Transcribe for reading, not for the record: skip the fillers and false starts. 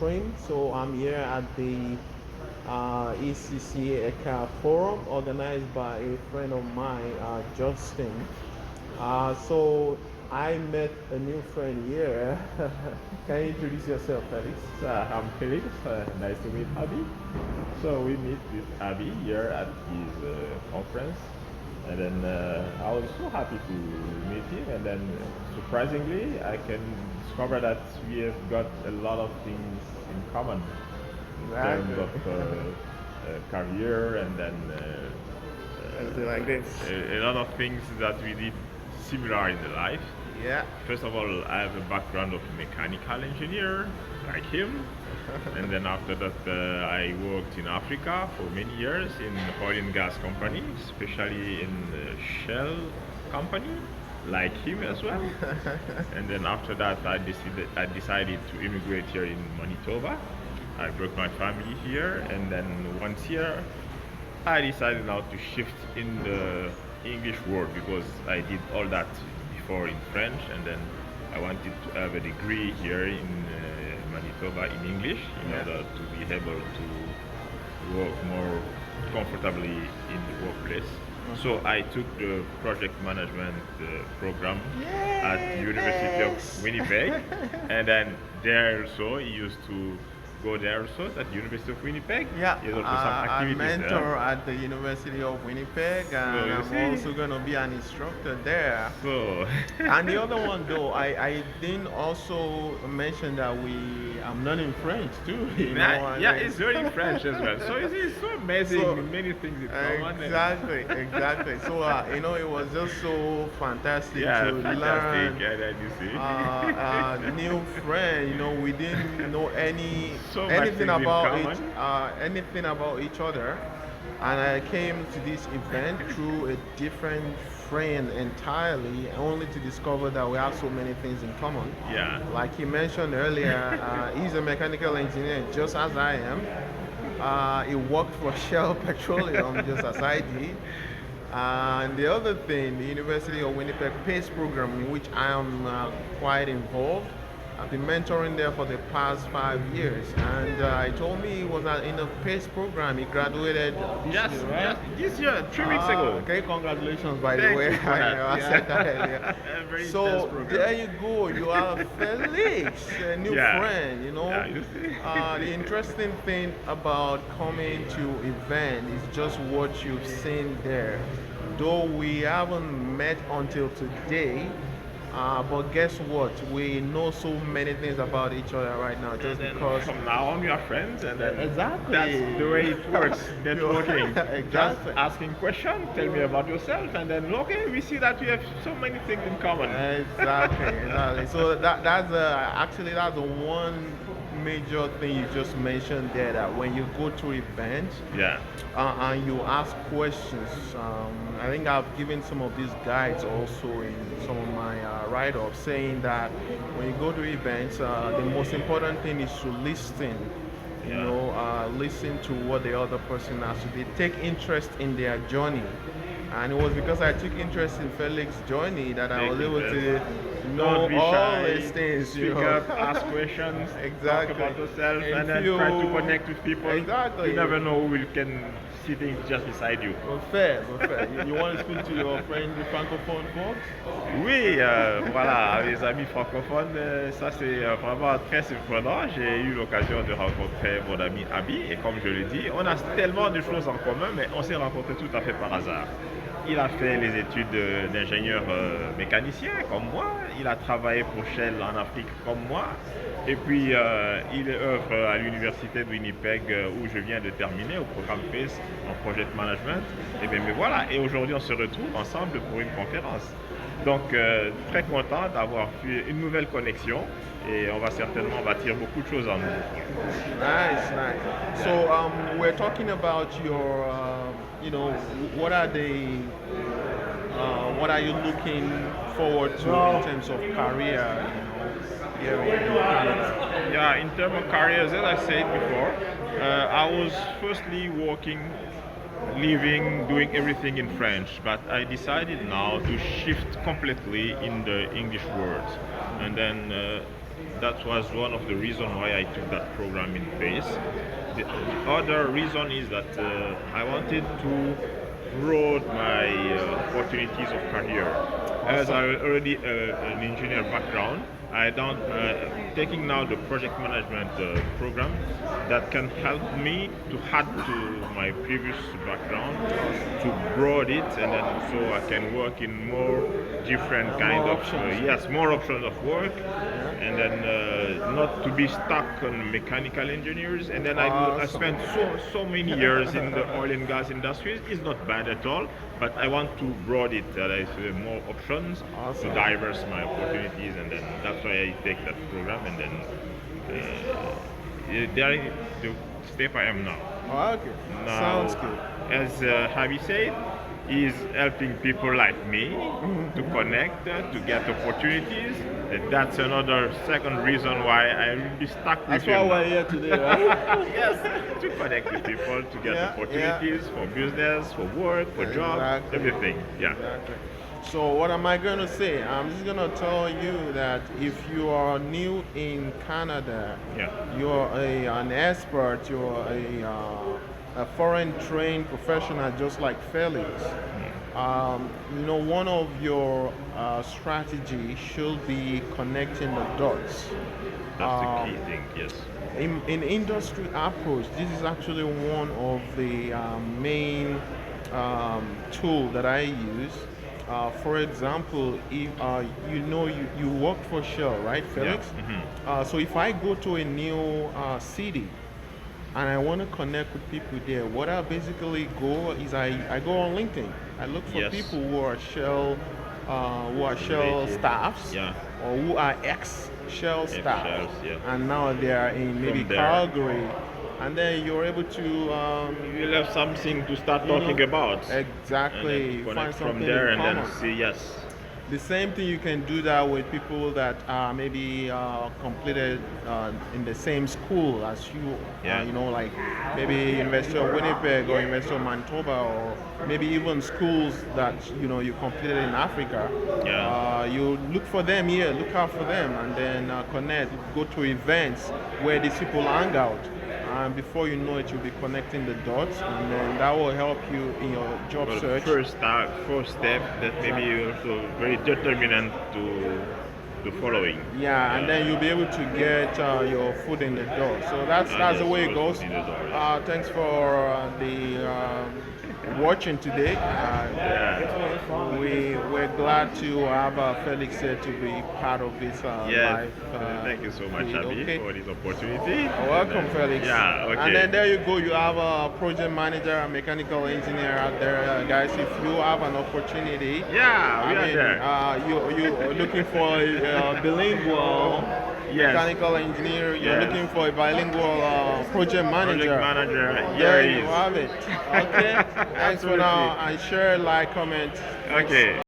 Spring. So I'm here at the ECC ECA Forum organized by a friend of mine, Justin. So I met a new friend here. Can you introduce yourself, Felix? I'm Felix. Nice to meet Abby. So we meet with Abby here at his conference, and then I was so happy to meet him. And then surprisingly, I can discover that we have got a lot of things in common in terms Exactly. of career, and then Something like this. a lot of things that we did similar in the life. Yeah. First of all, I have a background of mechanical engineer, like him. And then after that, I worked in Africa for many years in oil and gas company, especially in the Shell company, like him as well. And then after that, I decided to immigrate here in Manitoba. I brought my family here, and then once here, I decided now to shift in the English world because I did all that before in French, and then I wanted to have a degree here in Manitoba in English in Yeah. order to be able to work more comfortably in the workplace. So I took the project management program at the University of Yes. Winnipeg, and then there also I used to go there also at the University of Winnipeg. Yeah, There's also some I activities mentor there. at the University of Winnipeg, So and you I'm see, also going to be an instructor there. so And the other one, though, I didn't also mention that I'm learning French too. yeah, it's very French as well. So it's so amazing, So, many things in common. exactly, exactly. So, it was just so fantastic Yeah, to fantastic. learn Yeah, that you see. new friend. We didn't know So much anything things in about common. anything about each other, and I came to this event through a different friend entirely, only to discover that we have so many things in common. Yeah. Like he mentioned earlier, he's a mechanical engineer just as I am. He worked for Shell Petroleum just as I did. And the other thing, the University of Winnipeg PACE program, in which I am quite involved. I've been mentoring there for the past 5 years. And he told me he was in the PACE program. He graduated this Just, year, right? just this year, 3 weeks ago. Okay, congratulations, by the Thank way. you for that. I said that earlier. A very intense So program. there you go. You are Felix, a new Yeah. friend. Yeah, you see. The interesting thing about coming to event is just what you've seen there. Though we haven't met until today, but guess what? We know so many things about each other right now And just then because. from now on, we are friends, and then Exactly. that's the way it works. Networking. Just Exactly. asking questions, tell me about yourself, and then okay, we see that we have so many things in common. Exactly, exactly. So that's actually that's the one major thing you just mentioned there. That when you go to events Yeah. and you ask questions, I think I've given some of these guides also in some of my write-ups, saying that when you go to events, the most important thing is to listen. Yeah. Listen to what the other person has to do. Take interest in their journey. And it was because I took interest in Felix's journey that I Take was able interest. to Don't know be all shy. these things. Speak up, ask questions, Exactly. talk about yourself, And and then feel- try to connect with people. Exactly. You never know who can sitting just beside you. But fair, but fair. You want to speak to your friend, the francophone folks? Oui, voilà, les amis francophones, ça c'est vraiment très surprenant. J'ai eu l'occasion de rencontrer mon ami Abi, et comme je l'ai dit, on a tellement de choses en commun, mais on s'est rencontrés tout à fait par hasard. Il a fait les études d'ingénieur mécanicien comme moi, il a travaillé pour Shell en Afrique comme moi, et puis il œuvre à l'université de Winnipeg où je viens de terminer au programme PACE en Project Management. Et bien mais voilà, et aujourd'hui on se retrouve ensemble pour une conférence. Donc très content d'avoir fait une nouvelle connexion et on va certainement bâtir beaucoup de choses en nous. Nice, nice. So we're talking about your, what are you looking forward to in terms of career, here in Canada? Yeah, in terms of careers, as I said before, I was firstly working, living, doing everything in French, but I decided now to shift completely in the English world. And then that was one of the reasons why I took that program in Paris. The other reason is that I wanted to broaden my opportunities of career. As I already an engineer background, I don't taking now the project management program that can help me to add to my previous background, to broaden it, and then so I can work in more different kind more of options. yes, more options of work, and then not to be stuck on mechanical engineers. And then I Awesome. spent so many years in the oil and gas industry. It's not bad at all, but I want to broaden it. That I see more options Awesome. to diverse my opportunities, and then that's why I take that program. And then there is the step I am now. Oh, okay. Now, Sounds good. as Javi said, is helping people like me to connect, to get opportunities. And that's another second reason why I will be stuck with That's why him. we're here today, right? Yes, to connect with people, to get Yeah, opportunities for business, for work, for job, Exactly. everything. Yeah. Exactly. So what am I going to say? I'm just going to tell you that if you are new in Canada, Yeah. you're an expert, you're a foreign trained professional just like Felix. One of your strategy should be connecting the dots. That's the Um, key thing, yes. in industry approach, this is actually one of the main tool that I use. For example, if you work for Shell, right, Felix? So if I go to a new city and I want to connect with people there, what I basically go is I go on LinkedIn. I look for Yes. people who are Shell Related. staffs Yeah. or who are ex Shell staff, Ex-Shells, yeah. and now they are in maybe From there. Calgary, and then you're able to You will have something to start You know, talking about. exactly, And then you connect find from something there in and then common. see, yes. The same thing you can do that with people that maybe completed in the same school as you. Yeah. Like maybe University of Winnipeg or University of Manitoba, or maybe even schools that you completed in Africa. Yeah. You look for them here, look out for them, and then connect. Go to events where these people hang out. And before you know it, you'll be connecting the dots, and then that will help you in your job Well, search. first step that maybe you're also very determinant to the following. Yeah, and then you'll be able to get your foot in the door. So that's the yes, way it your goes. foot in the door, yes. Thanks for the watching today. Yeah. We're glad to have Felix here to be part of this Yes. live. Thank you so much, feed. Abby, Okay. for this opportunity. Welcome, And then- Felix. Yeah, okay. And then there you go. You have a project manager, a mechanical engineer out there, guys. If you have an opportunity, Yeah, we are there. You're looking for a bilingual Yes. mechanical engineer. You're Yes. looking for a bilingual project manager. Project manager, There here you is. have it. Okay. Thanks for now. Absolutely. And share, like, comment. Okay.